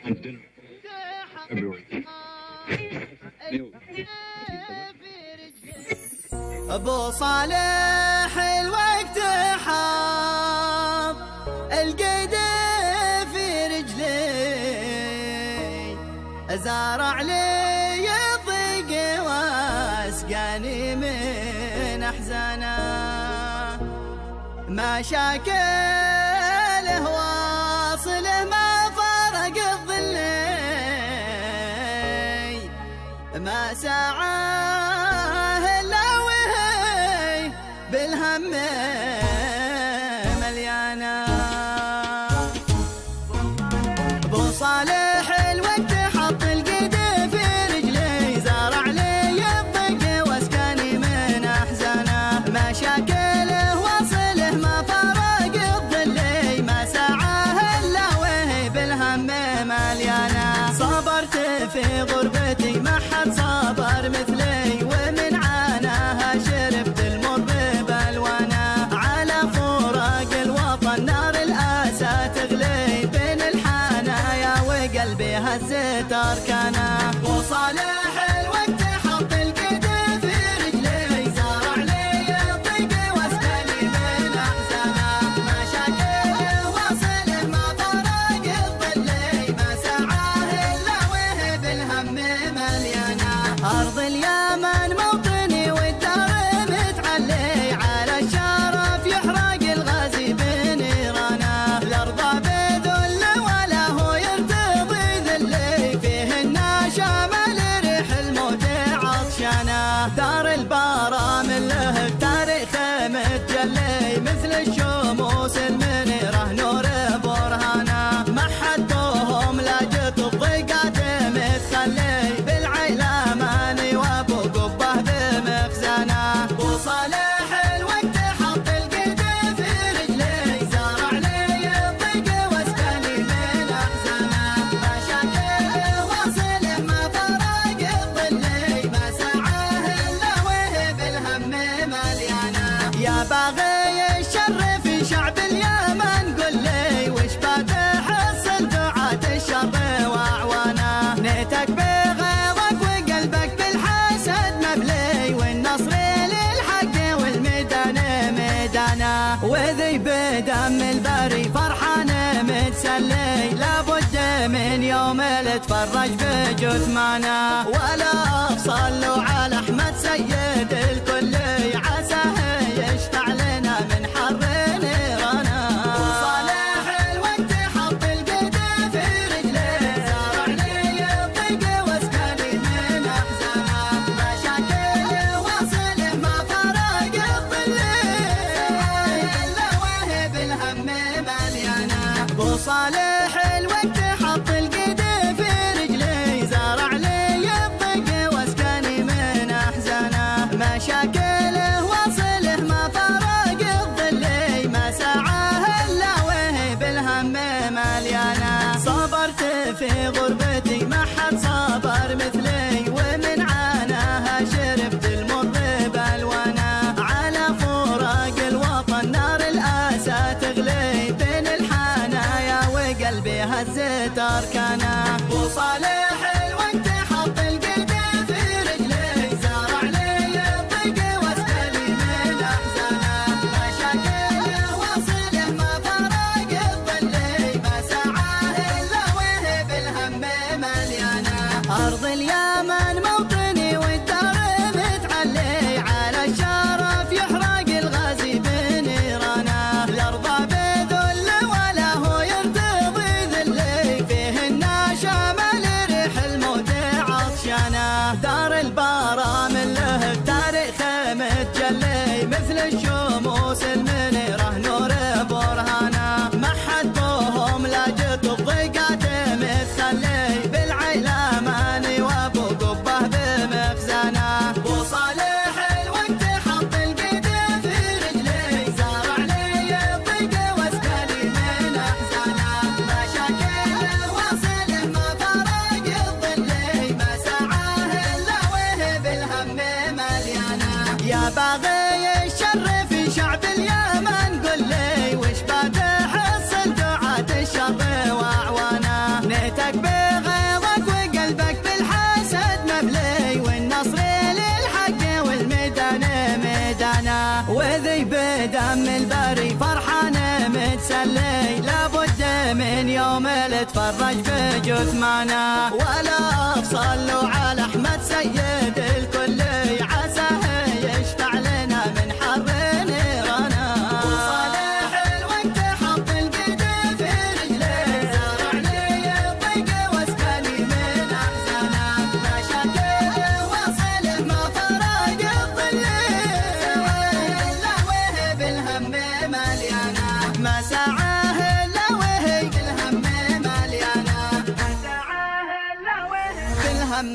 and dinner February. ابو صالح الوقت حاط القيد في رجلي، زارع لي الضيق واسقاني من احزانه، ما شاكله واصله ما فرق الظلي، ما سعاه الا وهي بالهم مليانه. ابو صالح الوقت حط القيد في رجلي، زارع لي الضيق واسكاني من احزانه، ما شاكله واصله ما فرق الظلي، ما سعاه الا وهي بالهم مليانه. صبرت في غربتي ما حد صبر مثلي، ومن عاناها شربت المر بالوانه، على فراق الوطن نار الاسى تغلي، بين الحنايا وقلبي هزت اركانه. ابو صالح الوقت حط القيد في رجلي، زارع لي الضيق واسقاني من احزانه، ما شاكله واصله ما فرق الظلي، ما سعاه الا وهي بالهم مليانه. ارض اليمن موطني والدار متعلي، على الشرف يحرق الغازي بنيرانه، الارض بذل ولا هو يرتضي ذلي، فيه الناشا مال ريح الموت عطشانه، دار البرامل له تاريخ متجلي، مثل الشموس المنيره نور برهانه، ما حدهم لاجت الضيقات متخلي، بالعيلاماني وابو قبه بمخزانه. ابو صالح الوقت حط القيد في رجلي، زارع لي الضيق واسكاني من احزانه، ما شاكله واصله ما فرق الظلي، ما سعاه الا وهي بالهم مليانه. يا باغي الشر في شعب اليمن قل لي، وش بتحصل دعاة الشر واعوانه، نيتك بغيظك وقلبك بالحسد مبلي، والنصر للحق والميدان ميدانه، وذي بدم البري فرحان متسلي، لابد من يوم تفرج بجثمانه، ولا صلوا على احمد سيد الكل، عساه يشفع لنا من حر نيرانه. ابو صالح الوقت حط القيد في رجلي، زارع لي الضيق واسكاني من احزانه، ما شاكله واصله ما فرق الظلي، الا وهي بالهم مليانه. ابو صالح الوقت حط القيد في رجلي، زارع لي الضيق واسكاني من احزانه، ما شاكله واصله ما فرق الظلي، ما سعاه الا وهي بالهم مليانه. صبرت في غربتي ما حد صبر مثلي، ومن عاناها شربت المر بالوانه، على فراق الوطن نار الاسى تغلي، بين الحنايا وقلبي هزت اركانه. ابو صالح الوقت حط القيد في رجلي، زارع لي الضيق واسكاني من احزانه، ما شاكله واصله ما فرق الظلي، ما سعاه الا وهي بالهم مليانه. ارض اليمن موطني والدار متعلي، على الشرف يحرق الغازي بنيرانه، الارض بذل ولا هو يرتضي ذلي، فيه الناشا مال ريح يتفرج بجثمانه، ولا صلوا على احمد سيد الكل عساه يشفع لنا من حر نيرانه. وصالح الوقت حط القدم في رجليه، زرع لي الضيق واسكني من احزانه، مشاكله وصله ما فرق الظل، لهوه بالهم مليانه، ما سعاه الا وهي بالهم مليانه، ما سعاه الا وهي بالهم